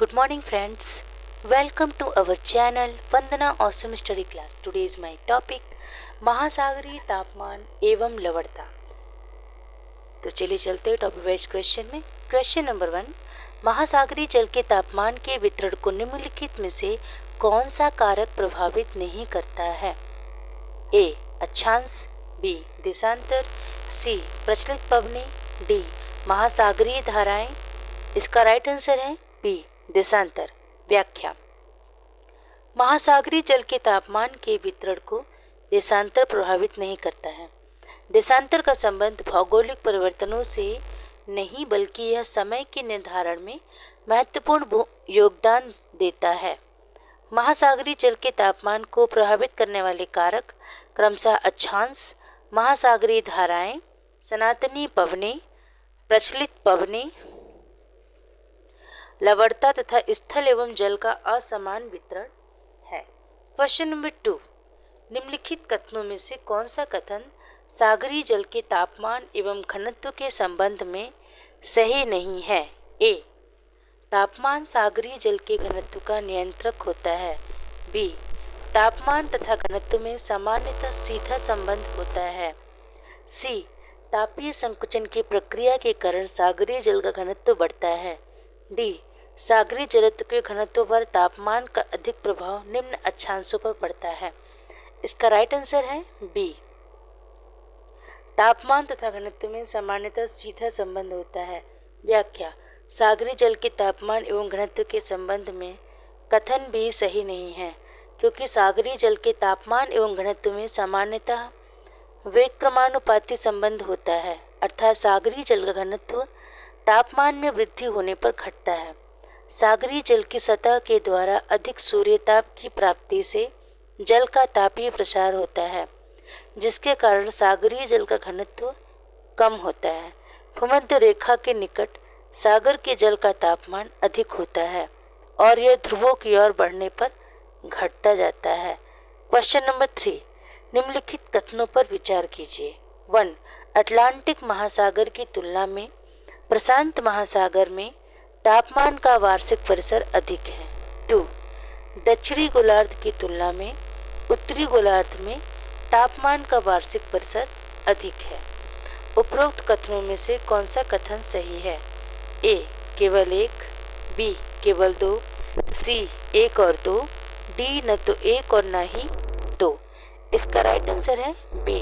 Good morning, friends. Welcome to our channel Vandana Awesome Study Class. Today is my topic महासागरीय तापमान एवं लवणता। तो चलिए चलते हैं टॉपिक वाइज क्वेश्चन में। क्वेश्चन नंबर 1, महासागरीय जल के तापमान के वितरण को निम्नलिखित में से कौन सा कारक प्रभावित नहीं करता है? ए अक्षांश, बी देशांतर, सी प्रचलित पवनी, डी महासागरीय धाराएं। इसका राइट आंसर है बी देशांतर। व्याख्या: महासागरीय जल के तापमान के वितरण को देशांतर प्रभावित नहीं करता है। देशांतर का संबंध भौगोलिक परिवर्तनों से नहीं बल्कि यह समय के निर्धारण में महत्वपूर्ण योगदान देता है। महासागरीय जल के तापमान को प्रभावित करने वाले कारक क्रमशः अक्षांश, महासागरीय धाराएं, सनातनी पवनी, प्रचलित पवनी, लवणता तथा स्थल एवं जल का असमान वितरण है। क्वेश्चन नंबर 2, निम्नलिखित कथनों में से कौन सा कथन सागरीय जल के तापमान एवं घनत्व के संबंध में सही नहीं है? ए तापमान सागरीय जल के घनत्व का नियंत्रक होता है। बी तापमान तथा घनत्व में सामान्यतः सीधा संबंध होता है। सी तापीय संकुचन की प्रक्रिया के कारण सागरीय जल का घनत्व बढ़ता है। डी सागरीय जलत्व के घनत्व पर तापमान का अधिक प्रभाव निम्न अक्षांशों पर पड़ता है। इसका राइट आंसर है बी तापमान तथा घनत्व में सामान्यतः सीधा संबंध होता है। व्याख्या: सागरीय जल के तापमान एवं घनत्व के संबंध में कथन भी सही नहीं है, क्योंकि सागरीय जल के तापमान एवं घनत्व में सामान्यतः व्युत्क्रमानुपाती संबंध होता है, अर्थात सागरीय जल का घनत्व तापमान में वृद्धि होने पर घटता है। सागरीय जल की सतह के द्वारा अधिक सूर्यताप की प्राप्ति से जल का तापीय प्रसार होता है, जिसके कारण सागरीय जल का घनत्व कम होता है। भूमध्य रेखा के निकट सागर के जल का तापमान अधिक होता है और यह ध्रुवों की ओर बढ़ने पर घटता जाता है। क्वेश्चन नंबर 3, निम्नलिखित कथनों पर विचार कीजिए। 1, अटलांटिक महासागर की तुलना में प्रशांत महासागर में तापमान का वार्षिक परिसर अधिक है। 2, दक्षिणी गोलार्ध की तुलना में उत्तरी गोलार्ध में तापमान का वार्षिक परिसर अधिक है। उपरोक्त कथनों में से कौन सा कथन सही है? ए केवल 1, बी केवल 2, सी 1 और 2, डी न तो 1 और न ही 2। इसका राइट आंसर है बी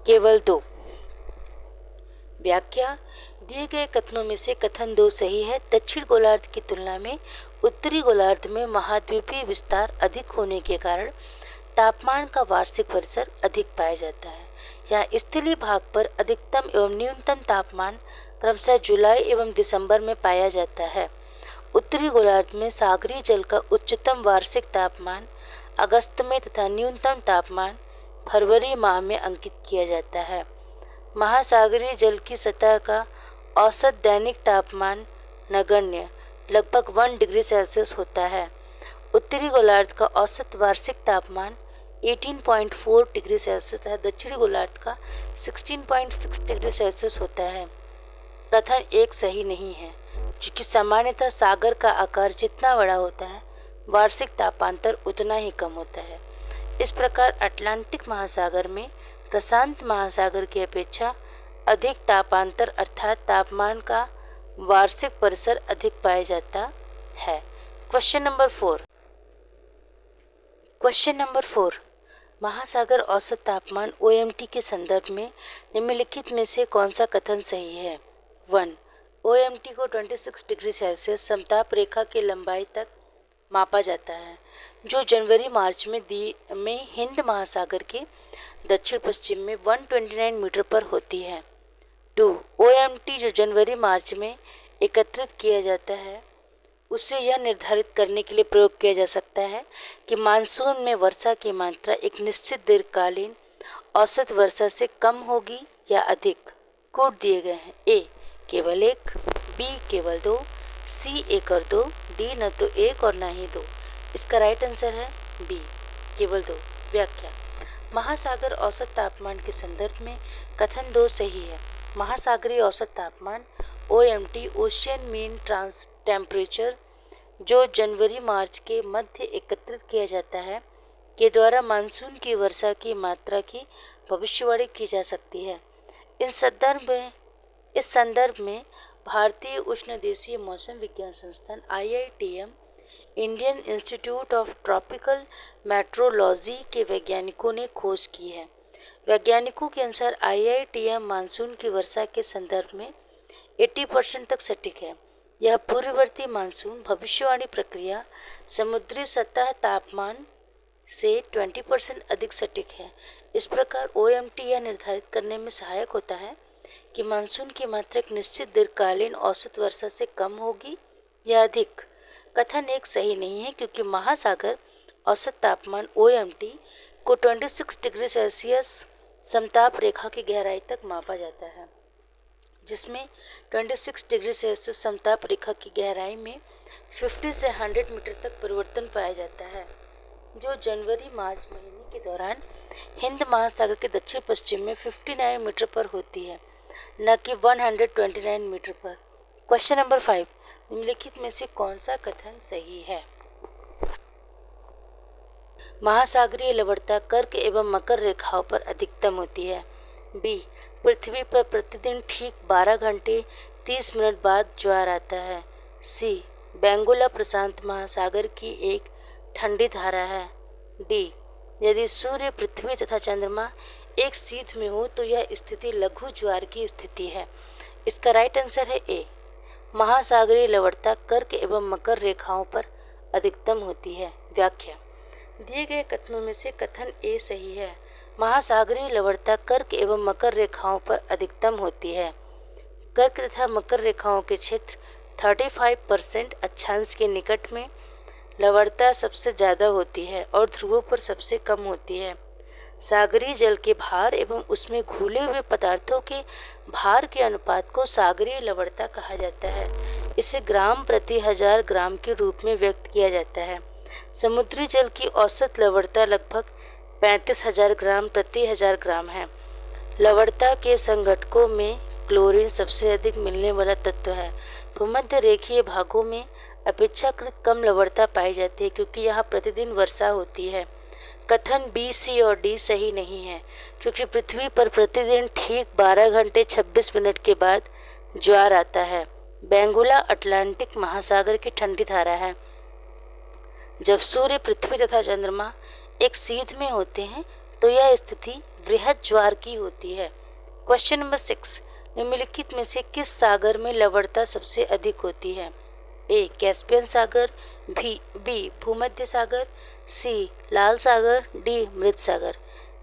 केवल 2। व्याख्या: दिए गए कथनों में से कथन 2 सही है। दक्षिण गोलार्ध की तुलना में उत्तरी गोलार्ध में महाद्वीपीय विस्तार अधिक होने के कारण तापमान का वार्षिक परिसर अधिक पाया जाता है। यहाँ स्थलीय भाग पर अधिकतम एवं न्यूनतम तापमान क्रमशः जुलाई एवं दिसंबर में पाया जाता है। उत्तरी गोलार्ध में सागरीय जल का उच्चतम वार्षिक तापमान अगस्त में तथा न्यूनतम तापमान फरवरी माह में अंकित किया जाता है। महासागरीय जल की सतह का औसत दैनिक तापमान नगण्य लगभग 1 डिग्री सेल्सियस होता है। उत्तरी गोलार्ध का औसत वार्षिक तापमान 18.4 डिग्री सेल्सियस तथा दक्षिणी गोलार्ध का 16.6 डिग्री सेल्सियस होता है। कथन 1 सही नहीं है, क्योंकि सामान्यतः सागर का आकार जितना बड़ा होता है वार्षिक तापांतर उतना ही कम होता है। इस प्रकार अटलांटिक महासागर में प्रशांत महासागर की अपेक्षा अधिक तापांतर अर्थात तापमान का वार्षिक परिसर अधिक पाया जाता है। क्वेश्चन नंबर 4, महासागर औसत तापमान OMT के संदर्भ में निम्नलिखित में से कौन सा कथन सही है? 1, OMT को 26 डिग्री सेल्सियस समताप रेखा की लंबाई तक मापा जाता है, जो जनवरी मार्च में हिंद महासागर के दक्षिण पश्चिम में 129 मीटर पर होती है। 2, OMT जो जनवरी मार्च में एकत्रित किया जाता है, उससे यह निर्धारित करने के लिए प्रयोग किया जा सकता है कि मानसून में वर्षा की मात्रा एक निश्चित दीर्घकालीन औसत वर्षा से कम होगी या अधिक। कोड दिए गए हैं। ए केवल 1, बी केवल 2, सी 1 और 2, डी न तो 1 और न ही 2। इसका राइट आंसर है बी केवल 2। व्याख्या: महासागर औसत तापमान के संदर्भ में कथन 2 सही है। महासागरीय औसत तापमान OMT ocean mean trans temperature जो जनवरी मार्च के मध्य एकत्रित किया जाता है, के द्वारा मानसून की वर्षा की मात्रा की भविष्यवाणी की जा सकती है। इस संदर्भ में भारतीय उष्णदेशीय मौसम विज्ञान संस्थान IITM, Indian institute of tropical metrology के वैज्ञानिकों ने खोज की है। वैज्ञानिकों के अनुसार IITM मानसून की वर्षा के संदर्भ में 80% तक सटीक है। यह पूर्ववर्ती मानसून भविष्यवाणी प्रक्रिया समुद्री सतह तापमान से 20% अधिक सटीक है। इस प्रकार OMT यह निर्धारित करने में सहायक होता है कि मानसून की मात्रा एक निश्चित दीर्घकालीन औसत वर्षा से कम होगी या अधिक। कथन एक सही नहीं है क्योंकि महासागर औसत तापमान OMT को 26 डिग्री सेल्सियस समताप रेखा की गहराई तक मापा जाता है, जिसमें 26 डिग्री सेल्सियस समताप रेखा की गहराई में 50 से 100 मीटर तक परिवर्तन पाया जाता है, जो जनवरी मार्च महीने के दौरान हिंद महासागर के दक्षिण पश्चिम में 59 मीटर पर होती है, न कि 129 मीटर पर। क्वेश्चन नंबर 5, निम्नलिखित में से कौन सा कथन सही है? महासागरीय लवणता कर्क एवं मकर रेखाओं पर अधिकतम होती है। बी, पृथ्वी पर प्रतिदिन ठीक 12 घंटे 30 मिनट बाद ज्वार आता है। सी, बेंगोला प्रशांत महासागर की एक ठंडी धारा है। डी, यदि सूर्य, पृथ्वी तथा चंद्रमा एक सीध में हो तो यह स्थिति लघु ज्वार की स्थिति है। इसका राइट आंसर है ए, महासागरीय लवणता कर्क एवं मकर रेखाओं पर अधिकतम होती है। व्याख्या, दिए गए कथनों में से कथन ए सही है। महासागरीय लवणता कर्क एवं मकर रेखाओं पर अधिकतम होती है। कर्क तथा मकर रेखाओं के क्षेत्र 35% अक्षांश के निकट में लवणता सबसे ज़्यादा होती है और ध्रुवों पर सबसे कम होती है। सागरीय जल के भार एवं उसमें घुले हुए पदार्थों के भार के अनुपात को सागरीय लवणता कहा जाता है। इसे ग्राम प्रति 1000 ग्राम के रूप में व्यक्त किया जाता है। समुद्री जल की औसत लवणता लगभग 35,000 ग्राम प्रति 1000 ग्राम है। लवणता के संघटकों में क्लोरीन सबसे अधिक मिलने वाला तत्व है। भूमध्य रेखीय भागों में अपेक्षाकृत कम लवणता पाई जाती है क्योंकि यहाँ प्रतिदिन वर्षा होती है। कथन बी, सी और डी सही नहीं है क्योंकि पृथ्वी पर प्रतिदिन ठीक 12 घंटे 26 मिनट के बाद ज्वार आता है। बेंगोला अटलांटिक महासागर की ठंडी धारा है। जब सूर्य, पृथ्वी तथा चंद्रमा एक सीध में होते हैं तो यह स्थिति बृहद ज्वार की होती है। क्वेश्चन नंबर 6, निम्नलिखित में से किस सागर में लवणता सबसे अधिक होती है? ए, कैस्पियन सागर, बी, भूमध्य सागर, सी, लाल सागर, डी, मृत सागर।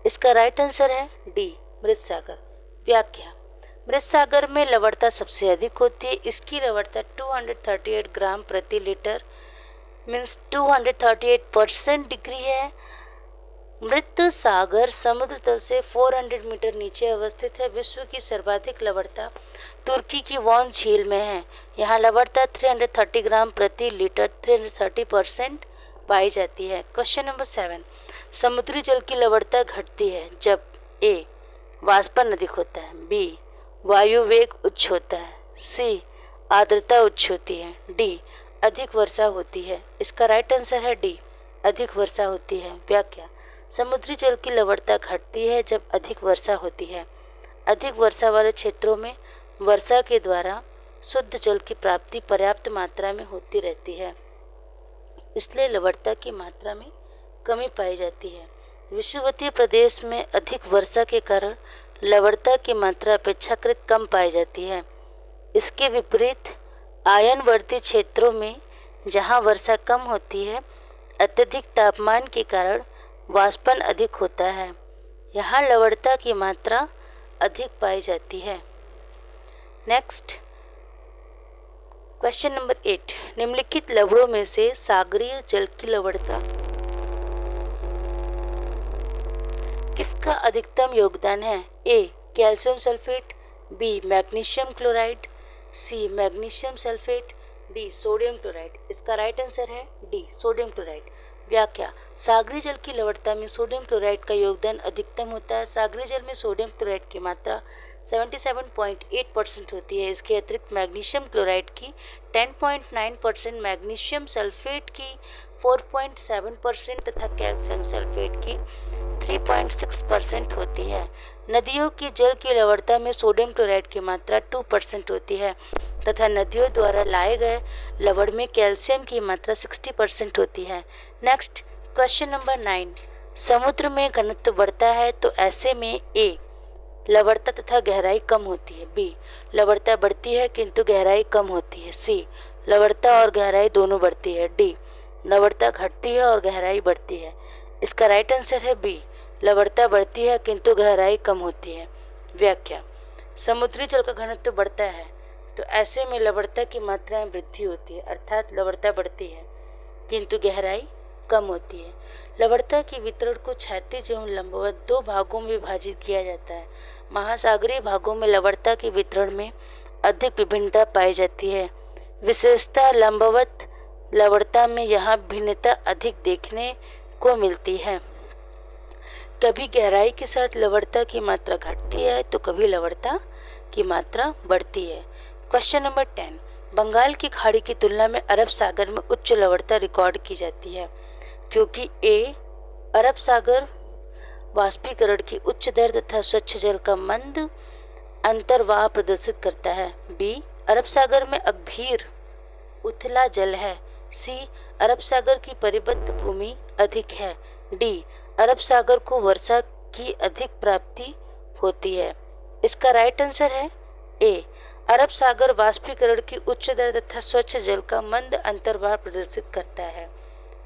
इसका राइट आंसर है डी, मृत सागर। व्याख्या, मृत सागर में लवणता सबसे अधिक होती है। इसकी लवणता 238 ग्राम प्रति लीटर मीन्स 238% डिग्री है। मृत सागर समुद्र तल से 400 मीटर नीचे अवस्थित है। विश्व की सर्वाधिक लवणता तुर्की की वॉन झील में है। यहाँ लवणता 330 ग्राम प्रति लीटर 330% पाई जाती है। क्वेश्चन नंबर 7, समुद्री जल की लवणता घटती है जब ए, वाष्पन अधिक होता है, बी, वायु वेग उच्च होता है, सी, आर्द्रता उच्च होती है, डी, अधिक वर्षा होती है। इसका राइट आंसर है डी, अधिक वर्षा होती है। व्याख्या, समुद्री जल की लवणता घटती है जब अधिक वर्षा होती है। अधिक वर्षा वाले क्षेत्रों में वर्षा के द्वारा शुद्ध जल की प्राप्ति पर्याप्त मात्रा में होती रहती है, इसलिए लवणता की मात्रा में कमी पाई जाती है। विषुवतीय प्रदेश में अधिक वर्षा के कारण लवणता की मात्रा अपेक्षाकृत कम पाई जाती है। इसके विपरीत आयनवर्ती क्षेत्रों में जहाँ वर्षा कम होती है, अत्यधिक तापमान के कारण वाष्पन अधिक होता है। यहाँ लवणता की मात्रा अधिक पाई जाती है। नेक्स्ट, क्वेश्चन नंबर 8, निम्नलिखित लवणों में से सागरीय जल की लवणता किसका अधिकतम योगदान है? A, calcium sulphate, B, magnesium chloride, C, magnesium sulphate, D, sodium chloride. इसका राइट आंसर है डी, सोडियम क्लोराइड। व्याख्या, सागरीय जल की लवणता में सोडियम क्लोराइड का योगदान अधिकतम होता है। सागरीय जल में सोडियम क्लोराइड की मात्रा 77.8% होती है। इसके अतिरिक्त मैग्नीशियम क्लोराइड की 10.9%, मैग्नीशियम सल्फेट की 4.7% तथा कैल्शियम सल्फेट की 3.6% होती है। नदियों की जल की लवणता में सोडियम क्लोराइड की मात्रा 2% होती है तथा नदियों द्वारा लाए गए लवण में कैल्शियम की मात्रा 60% होती है। नेक्स्ट क्वेश्चन नंबर 9, समुद्र में घनत्व बढ़ता है तो ऐसे में ए लवणता तथा गहराई कम होती है, बी लवणता बढ़ती है किंतु गहराई कम होती है, सी लवणता और गहराई दोनों बढ़ती है, डी लवणता घटती है और गहराई बढ़ती है। इसका राइट आंसर है बी लवणता बढ़ती है किंतु गहराई कम होती है। व्याख्या, समुद्री जल का घनत्व बढ़ता है तो ऐसे में लवणता की मात्रा में वृद्धि होती है, अर्थात लवणता बढ़ती है किंतु गहराई कम होती है। लवणता के वितरण को क्षैतिज एवं लंबवत दो भागों में विभाजित किया जाता है। महासागरीय भागों में लवणता के वितरण में अधिक विभिन्नता पाई जाती है। विशेषतः लंबवत लवणता में यहाँ भिन्नता अधिक देखने को मिलती है। कभी गहराई के साथ लवणता की मात्रा घटती है तो कभी लवणता की मात्रा बढ़ती है। क्वेश्चन नंबर 10, बंगाल की खाड़ी की तुलना में अरब सागर में उच्च लवणता रिकॉर्ड की जाती है क्योंकि ए अरब सागर वाष्पीकरण की उच्च दर तथा स्वच्छ जल का मंद अंतर्वाह प्रदर्शित करता है, बी अरब सागर में गंभीर उथला जल है, सी अरब सागर की परिबद्ध भूमि अधिक है, डी अरब सागर को वर्षा की अधिक प्राप्ति होती है। इसका राइट आंसर है ए अरब सागर वाष्पीकरण की उच्च दर तथा स्वच्छ जल का मंद अंतर्वाह प्रदर्शित करता है।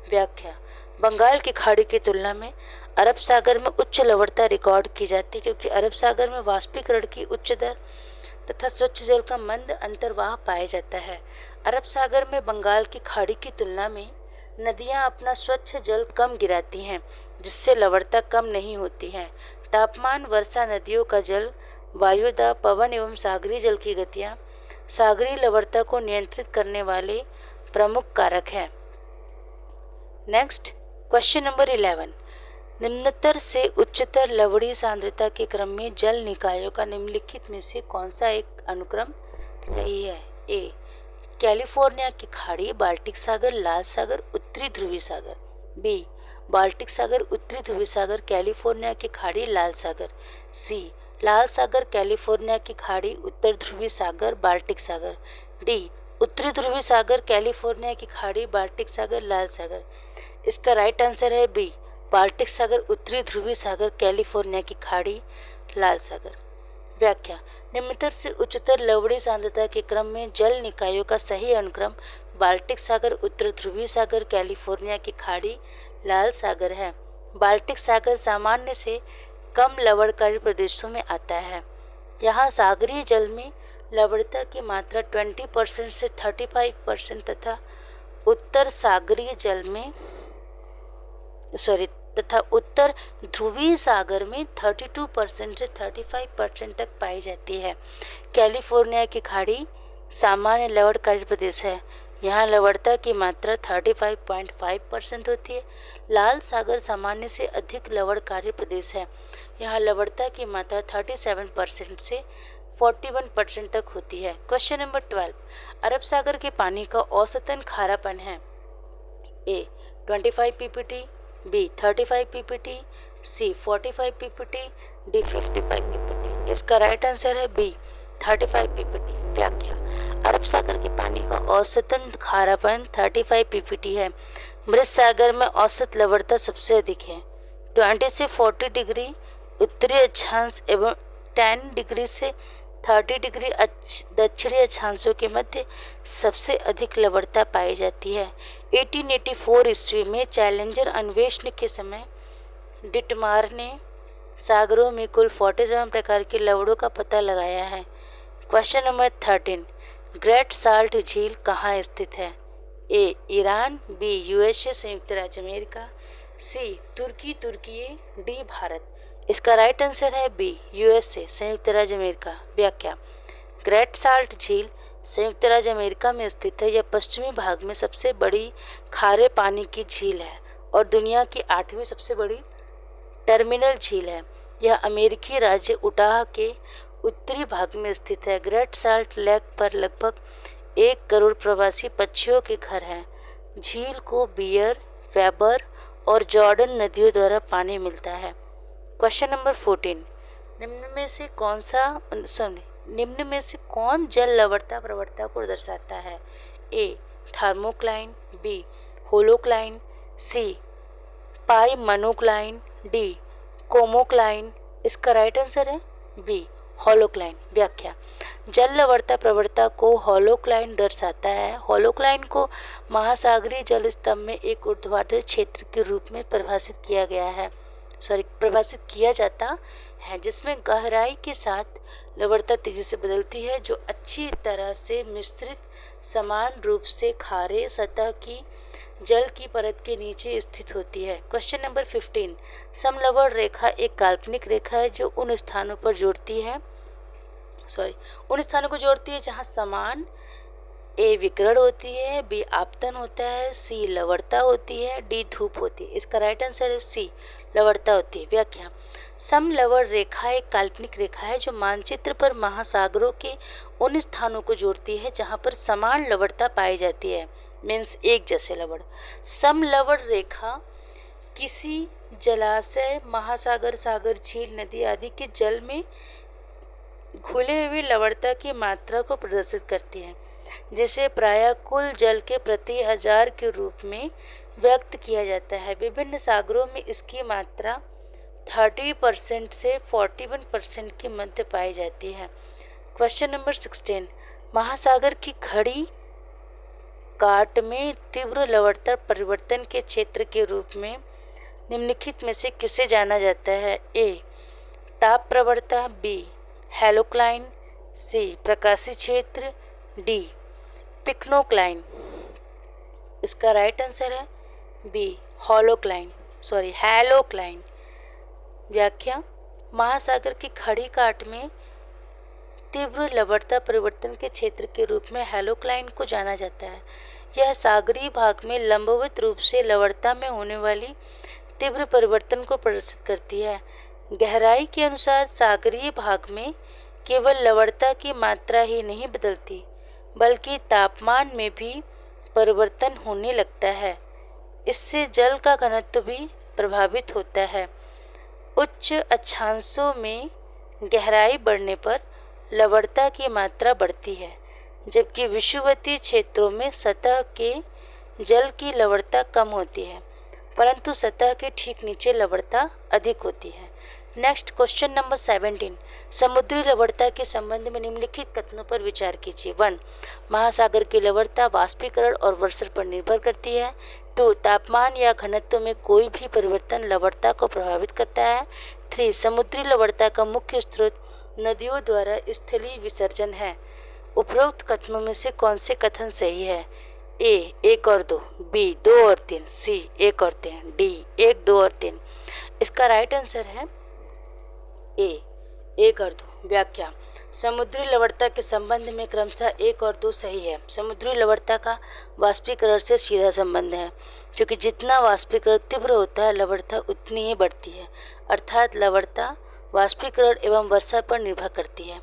व्याख्या, बंगाल की खाड़ी की तुलना में अरब सागर में उच्च लवणता रिकॉर्ड की जाती है क्योंकि अरब सागर में वाष्पीकरण की उच्च दर तथा स्वच्छ जल का मंद अंतर्वाह पाया जाता है। अरब सागर में बंगाल की खाड़ी की तुलना में नदियां अपना स्वच्छ जल कम गिराती हैं जिससे लवणता कम नहीं होती है। तापमान, वर्षा, नदियों का जल, वायुदाब, पवन एवं सागरीय जल की गतियाँ सागरीय लवणता को नियंत्रित करने वाले प्रमुख कारक हैं। नेक्स्ट क्वेश्चन नंबर 11, निम्नतर से उच्चतर लवणीय सांद्रता के क्रम में जल निकायों का निम्नलिखित में से कौन सा एक अनुक्रम सही है? ए कैलिफोर्निया की खाड़ी, बाल्टिक सागर, लाल सागर, उत्तरी ध्रुवी सागर, बी बाल्टिक सागर, उत्तरी ध्रुवी सागर, कैलिफोर्निया की खाड़ी, लाल सागर, सी लाल सागर, कैलिफोर्निया की खाड़ी, उत्तर ध्रुवी सागर, बाल्टिक सागर, डी उत्तरी ध्रुवी सागर, कैलिफोर्निया की खाड़ी, बाल्टिक सागर, लाल सागर। इसका राइट आंसर है बी बाल्टिक सागर, उत्तरी ध्रुवी सागर, कैलिफोर्निया की खाड़ी, लाल सागर। व्याख्या, निम्नतर से उच्चतर लवणीय सांद्रता के क्रम में जल निकायों का सही अनुक्रम बाल्टिक सागर, उत्तर ध्रुवी सागर, कैलिफोर्निया की खाड़ी, लाल सागर है। बाल्टिक सागर सामान्य से कम लवणकारी प्रदेशों में आता है। यहाँ सागरीय जल में लवणता की मात्रा 20% से 35% तथा उत्तर सागरीय जल में तथा उत्तर ध्रुवीय सागर में 32% से 35% तक पाई जाती है। कैलिफोर्निया की खाड़ी सामान्य लवणकारी प्रदेश है। यहाँ लवणता की मात्रा 35.5% होती है। लाल सागर सामान्य से अधिक लवणकारी प्रदेश है। यहाँ लवणता की मात्रा 37% से 41% तक होती है। क्वेश्चन नंबर 12, अरब सागर के पानी का औसतन खारापन है। ए 25 ppt, बी 35 ppt, सी 45 ppt, डी 55 ppt। इसका राइट आंसर है बी 35 ppt। व्याख्या, अरब सागर के पानी का औसतन खारापन 35 ppt है। मृत सागर में औसत लवणता सबसे अधिक है। 20 से 40 डिग्री उत्तरी अक्षांश एवं 10 डिग्री से 30 डिग्री दक्षिणी अक्षांशों के मध्य सबसे अधिक लवणता पाई जाती है। 1884 ईस्वी में चैलेंजर अन्वेषण के समय डिटमार ने सागरों में कुल 47 प्रकार के लवणों का पता लगाया है। क्वेश्चन नंबर 13, ग्रेट साल्ट झील कहाँ स्थित है? ए ईरान, बी यूएसए संयुक्त राज्य अमेरिका, सी तुर्की डी भारत। इसका राइट आंसर है बी यूएसए संयुक्त राज्य अमेरिका। व्याख्या, ग्रेट साल्ट झील संयुक्त राज्य अमेरिका में स्थित है। यह पश्चिमी भाग में सबसे बड़ी खारे पानी की झील है और दुनिया की 8वीं सबसे बड़ी टर्मिनल झील है। यह अमेरिकी राज्य उटाह के उत्तरी भाग में स्थित है। ग्रेट साल्ट लेक पर लगभग 1 करोड़ प्रवासी पक्षियों के घर हैं। झील को बियर, वेबर और जॉर्डन नदियों द्वारा पानी मिलता है। क्वेश्चन नंबर 14, निम्न में से कौन जल लवणता प्रवणता को दर्शाता है? ए थर्मोक्लाइन, बी होलोक्लाइन, सी पाई मोनोक्लाइन, डी कोमोक्लाइन। इसका राइट आंसर है बी होलोक्लाइन। व्याख्या, जल लवणता प्रवणता को होलोक्लाइन दर्शाता है। होलोक्लाइन को महासागरीय जल स्तंभ में एक ऊर्ध्वाधर क्षेत्र के रूप में परिभाषित किया जाता है, जिसमें गहराई के साथ लवणता तेजी से बदलती है, जो अच्छी तरह से मिश्रित समान रूप से खारे सतह की जल की परत के नीचे स्थित होती है। क्वेश्चन नंबर 15, समलवण रेखा एक काल्पनिक रेखा है जो उन स्थानों को जोड़ती है जहां समान ए विकिरण होती है, बी आपतन होता है, सी लवणता होती है, डी धूप होती है। इसका राइट आंसर है सी लवणता होती है। व्याख्या, समलवण रेखा एक काल्पनिक रेखा है जो मानचित्र पर महासागरों के उन स्थानों को जोड़ती है जहां पर समान लवणता पाई जाती है, मीन्स एक जैसे लवण। समलवण रेखा किसी जलाशय, महासागर, सागर, झील, नदी आदि के जल में घुले हुए लवणता की मात्रा को प्रदर्शित करती है, जिसे प्रायः कुल जल के प्रति 1000 के रूप में व्यक्त किया जाता है। विभिन्न सागरों में इसकी मात्रा 30% से 41% के मध्य पाई जाती है। क्वेश्चन नंबर 16, महासागर की खड़ी काट में तीव्र लवणता परिवर्तन के क्षेत्र के रूप में निम्नलिखित में से किसे जाना जाता है? ए ताप प्रवणता, बी हेलोक्लाइन, सी प्रकाशीय क्षेत्र, डी पिक्नोक्लाइन। इसका राइट आंसर है बी हेलोक्लाइन। व्याख्या, महासागर की खड़ी काट में तीव्र लवणता परिवर्तन के क्षेत्र के रूप में हेलोक्लाइन को जाना जाता है। यह सागरीय भाग में लंबवत रूप से लवणता में होने वाली तीव्र परिवर्तन को प्रदर्शित करती है। गहराई के अनुसार सागरीय भाग में केवल लवणता की मात्रा ही नहीं बदलती, बल्कि तापमान में भी परिवर्तन होने लगता है। इससे जल का घनत्व भी प्रभावित होता है। उच्च अक्षांशों में गहराई बढ़ने पर लवणता की मात्रा बढ़ती है, जबकि विषुवतीय क्षेत्रों में सतह के जल की लवणता कम होती है, परंतु सतह के ठीक नीचे लवणता अधिक होती है। नेक्स्ट क्वेश्चन नंबर 17, समुद्री लवणता के संबंध में निम्नलिखित कथनों पर विचार कीजिए। 1, महासागर की लवणता वाष्पीकरण और वर्षण पर निर्भर करती है। 2, तापमान या घनत्व में कोई भी परिवर्तन लवणता को प्रभावित करता है। 3, समुद्री लवणता का मुख्य स्रोत नदियों द्वारा स्थलीय विसर्जन है। उपरोक्त कथनों में से कौन से कथन सही है? ए 1 और 2, बी 2 और 3, सी 1 और 3, डी 1, 2 और 3। इसका राइट आंसर है ए 1 और 2। व्याख्या, समुद्री लवणता के संबंध में क्रमशः 1 और 2 सही है। समुद्री लवणता का वाष्पीकरण से सीधा संबंध है, क्योंकि जितना वाष्पीकरण तीव्र होता है लवणता उतनी ही बढ़ती है। अर्थात लवणता वाष्पीकरण एवं वर्षा पर निर्भर करती है।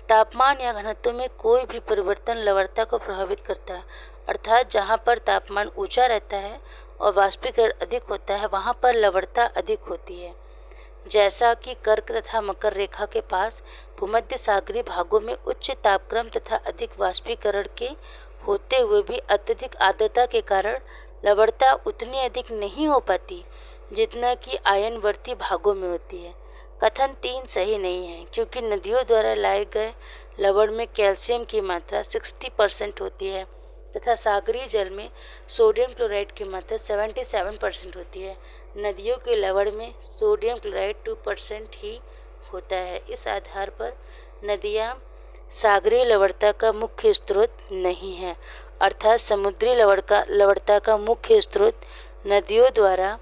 तापमान या घनत्व में कोई भी परिवर्तन लवणता को प्रभावित करता है, अर्थात जहाँ पर तापमान ऊंचा रहता है और वाष्पीकरण अधिक होता है वहाँ पर लवणता अधिक होती है। जैसा कि कर्क तथा मकर रेखा के पास भूमध्य सागरीय भागों में उच्च तापक्रम तथा अधिक वाष्पीकरण के होते हुए भी अत्यधिक आर्द्रता के कारण लवणता उतनी अधिक नहीं हो पाती जितना कि आयनवर्ती भागों में होती है। कथन 3 सही नहीं है, क्योंकि नदियों द्वारा लाए गए लवण में कैल्शियम की मात्रा 60% होती है तथा सागरीय जल में सोडियम क्लोराइड की मात्रा 77% होती है। नदियों के लवण में सोडियम क्लोराइड 2% ही होता है। इस आधार पर नदियाँ सागरीय लवणता का मुख्य स्रोत नहीं है, अर्थात समुद्री लवणता का मुख्य स्रोत नदियों द्वारा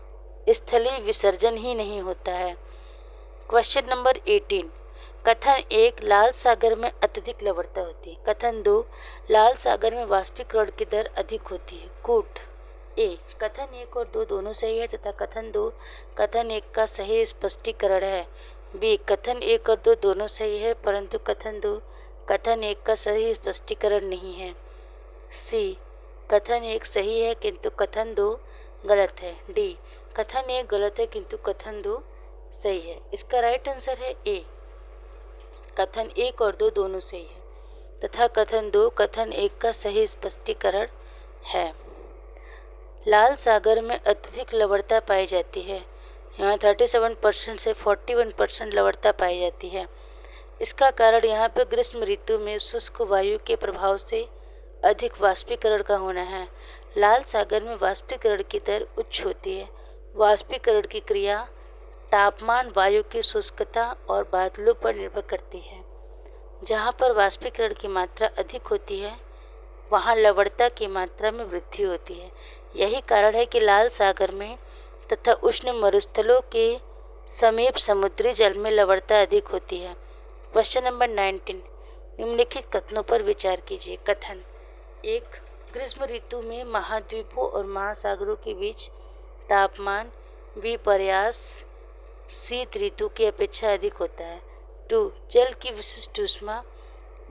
स्थलीय विसर्जन ही नहीं होता है। क्वेश्चन नंबर 18, कथन 1, लाल सागर में अत्यधिक लवणता होती है। कथन 2, लाल सागर में वाष्पीकरण की दर अधिक होती है। कूट ए, कथन 1 और 2 दोनों सही है तथा कथन 1 का सही स्पष्टीकरण है। बी कथन 1 और 2 दोनों सही है परंतु कथन 1 का सही स्पष्टीकरण नहीं है। सी कथन 1 सही है किंतु कथन 2 गलत है। डी कथन 1 गलत है किंतु कथन 2 सही है। इसका राइट आंसर है ए, कथन 1 और 2 दोनों सही है तथा कथन 2 कथन 1 का सही स्पष्टीकरण है। लाल सागर में अत्यधिक लवणता पाई जाती है। यहाँ 37% से 41% लवणता पाई जाती है। इसका कारण यहाँ पर ग्रीष्म ऋतु में शुष्क वायु के प्रभाव से अधिक वाष्पीकरण का होना है। लाल सागर में वाष्पीकरण की दर उच्च होती है। वाष्पीकरण की क्रिया तापमान, वायु की शुष्कता और बादलों पर निर्भर करती है। जहाँ पर वाष्पीकरण की मात्रा अधिक होती है वहाँ लवणता की मात्रा में वृद्धि होती है। यही कारण है कि लाल सागर में तथा उष्ण मरुस्थलों के समीप समुद्री जल में लवणता अधिक होती है। क्वेश्चन नंबर 19, निम्नलिखित कथनों पर विचार कीजिए। कथन 1, ग्रीष्म ऋतु में महाद्वीपों और महासागरों के बीच तापमान विपर्यास शीत ऋतु की अपेक्षा अधिक होता है। 2, जल की विशिष्ट ऊष्मा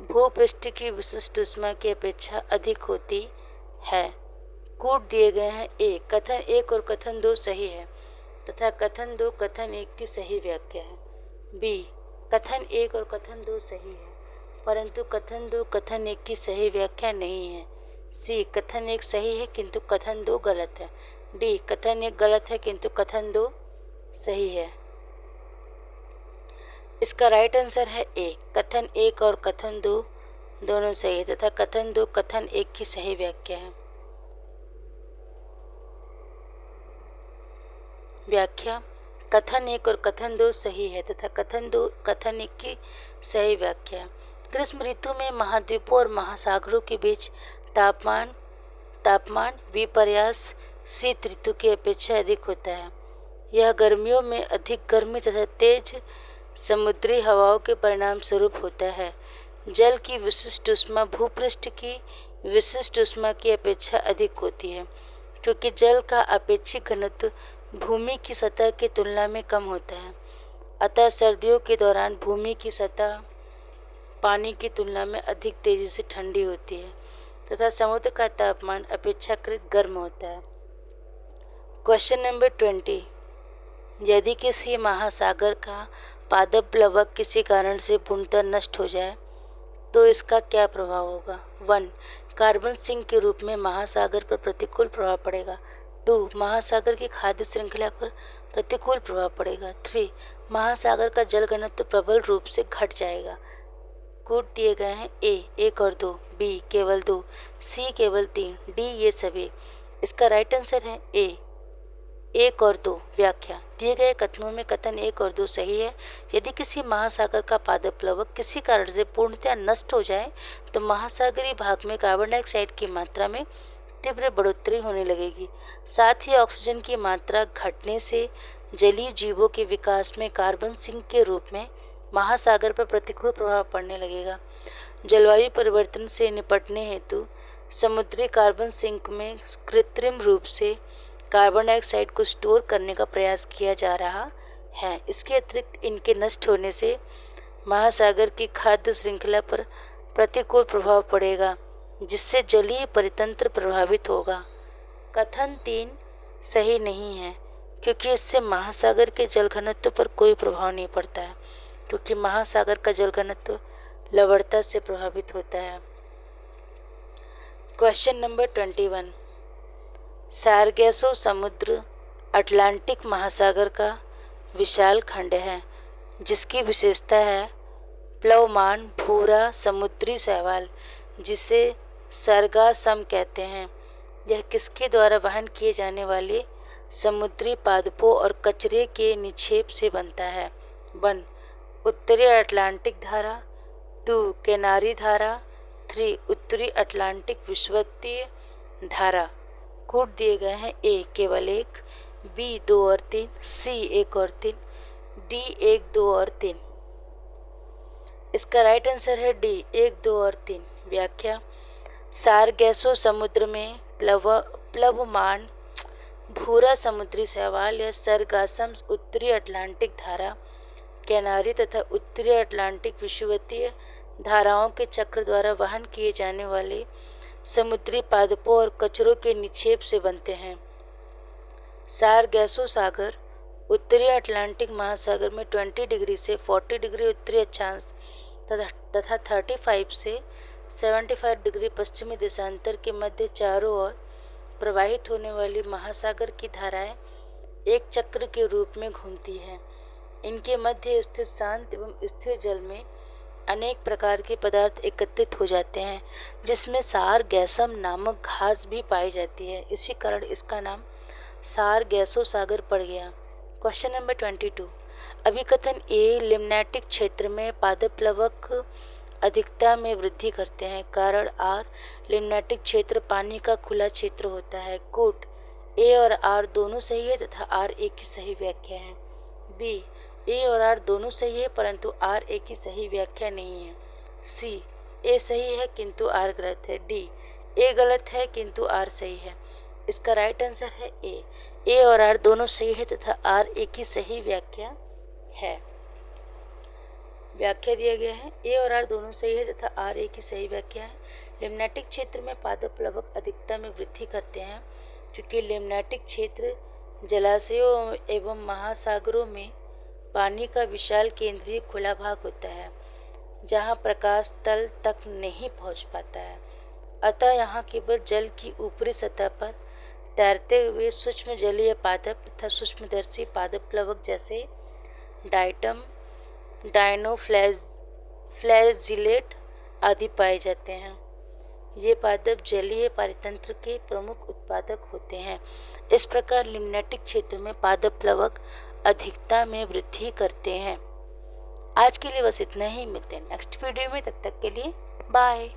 भूपृष्ठ की विशिष्ट ऊष्मा की अपेक्षा अधिक होती है। कूट दिए गए हैं। ए कथन 1 और कथन 2 सही है तथा कथन 2 कथन 1 की सही व्याख्या है। बी कथन 1 और कथन 2 सही है परंतु कथन 2 कथन 1 की सही व्याख्या नहीं है। सी कथन 1 सही है किंतु कथन 2 गलत है। डी कथन 1 गलत है किंतु कथन 2 सही है। इसका राइट आंसर है ए, कथन 1 और कथन 2 दोनों सही है तथा कथन 2 कथन 1 की सही व्याख्या है। व्याख्या कथन 1 और कथन 2 सही है तथा कथन 2 कथन 1 की सही व्याख्या है। ग्रीष्म ऋतु में महाद्वीपों और महासागरों के बीच तापमान विपर्यास शीत ऋतु की अपेक्षा अधिक होता है। यह गर्मियों में अधिक गर्मी तथा तेज समुद्री हवाओं के परिणाम स्वरूप होता है। जल की विशिष्ट ऊष्मा भूपृष्ठ की विशिष्ट ऊष्मा की अपेक्षा अधिक होती है क्योंकि जल का अपेक्षित घनत्व भूमि की सतह की तुलना में कम होता है। अतः सर्दियों के दौरान भूमि की सतह पानी की तुलना में अधिक तेजी से ठंडी होती है तथा समुद्र का तापमान अपेक्षाकृत गर्म होता है। क्वेश्चन नंबर 20, यदि किसी महासागर का पादप प्लवक किसी कारण से पूर्णतः नष्ट हो जाए तो इसका क्या प्रभाव होगा। 1, कार्बन सिंक के रूप में महासागर पर प्रतिकूल प्रभाव पड़ेगा। 2, महासागर की खाद्य श्रृंखला पर प्रतिकूल प्रभाव पड़ेगा। 3, महासागर का जल घनत्व प्रबल रूप से घट जाएगा। कूट दिए गए हैं। ए 1 और 2, बी केवल 2, सी केवल 3, डी ये सभी। इसका राइट आंसर है ए 1 और 2। व्याख्या दिए गए कथनों में कथन 1 और 2 सही है। यदि किसी महासागर का पादप प्लवक किसी कारण से पूर्णतः नष्ट हो जाए तो महासागरीय भाग में कार्बन डाइऑक्साइड की मात्रा में तीव्र बढ़ोतरी होने लगेगी। साथ ही ऑक्सीजन की मात्रा घटने से जलीय जीवों के विकास में कार्बन सिंक के रूप में महासागर पर प्रतिकूल प्रभाव पड़ने लगेगा। जलवायु परिवर्तन से निपटने हेतु समुद्री कार्बन सिंक में कृत्रिम रूप से कार्बन डाइऑक्साइड को स्टोर करने का प्रयास किया जा रहा है। इसके अतिरिक्त इनके नष्ट होने से महासागर की खाद्य श्रृंखला पर प्रतिकूल प्रभाव पड़ेगा जिससे जलीय परितंत्र प्रभावित होगा। कथन 3 सही नहीं है क्योंकि इससे महासागर के जल घनत्व पर कोई प्रभाव नहीं पड़ता है क्योंकि महासागर का जल घनत्व लवणता से प्रभावित होता है। क्वेश्चन नंबर 21, सारगेसो समुद्र अटलांटिक महासागर का विशाल खंड है जिसकी विशेषता है प्लवमान भूरा समुद्री शैवाल जिसे सरगासम कहते हैं। यह किसके द्वारा वहन किए जाने वाले समुद्री पादपों और कचरे के निक्षेप से बनता है। 1, उत्तरी अटलांटिक धारा। 2, केनारी धारा। 3, उत्तरी अटलांटिक विषुवतीय धारा। कूट दिए गए हैं। ए केवल 1, बी 2 और 3, सी 1 और 3, डी 1, 2 और 3। इसका राइट आंसर है डी 1, 2 और 3। व्याख्या सारगेसो समुद्र में प्लवमान भूरा समुद्री शैवाल या सरगासम उत्तरी अटलांटिक धारा कैनारी तथा उत्तरी अटलांटिक विषुवतीय धाराओं के चक्र द्वारा वहन किए जाने वाले समुद्री पादपों और कचरों के निक्षेप से बनते हैं। सारगैसो सागर उत्तरी अटलांटिक महासागर में 20 डिग्री से 40 डिग्री उत्तरी अक्षांश तथा 35 से 75 डिग्री पश्चिमी देशांतर के मध्य चारों ओर प्रवाहित होने वाली महासागर की धाराएं एक चक्र के रूप में घूमती हैं। इनके मध्य स्थित शांत एवं स्थिर जल में अनेक प्रकार के पदार्थ एकत्रित हो जाते हैं, जिसमें सारगैसम नामक घास भी पाई जाती है। इसी कारण इसका नाम सारगैसो सागर पड़ गया। Question number 22। अभिकथन ए लिम्नेटिक क्षेत्र में पादप प्लवक अधिकता में वृद्धि करते हैं। कारण आर लिम्नेटिक क्षेत्र पानी का खुला क्षेत्र होता है। कोट ए और आर दोनों सही है तथा आर ए की सही व्याख्या है। बी ए और आर दोनों सही है परंतु आर ए की सही व्याख्या नहीं है। सी ए सही है किंतु आर गलत है। डी ए गलत है किंतु आर सही है। इसका राइट आंसर है ए और आर दोनों सही है तथा आर ए की सही व्याख्या है। व्याख्या दिया गया है ए और आर दोनों सही है तथा आर ए की सही व्याख्या है। लिम्नेटिक क्षेत्र में पादप प्लवक अधिकता में वृद्धि करते हैं क्योंकि लिम्नेटिक क्षेत्र जलाशयों एवं महासागरों में पानी का विशाल केंद्रीय खुला भाग होता है जहां प्रकाश तल तक नहीं पहुंच पाता है। अतः यहाँ केवल जल की ऊपरी सतह पर तैरते हुए सूक्ष्म जलीय पादप तथा सूक्ष्मदर्शी पादप प्लवक जैसे डाइटम, डायनोफ्लैजिलेट आदि पाए जाते हैं। ये पादप जलीय पारितंत्र के प्रमुख उत्पादक होते हैं। इस प्रकार लिम्नेटिक क्षेत्र में पादप प्लवक अधिकता में वृद्धि करते हैं। आज के लिए बस इतना ही, मिलते हैं नेक्स्ट वीडियो में। तब तक के लिए बाय।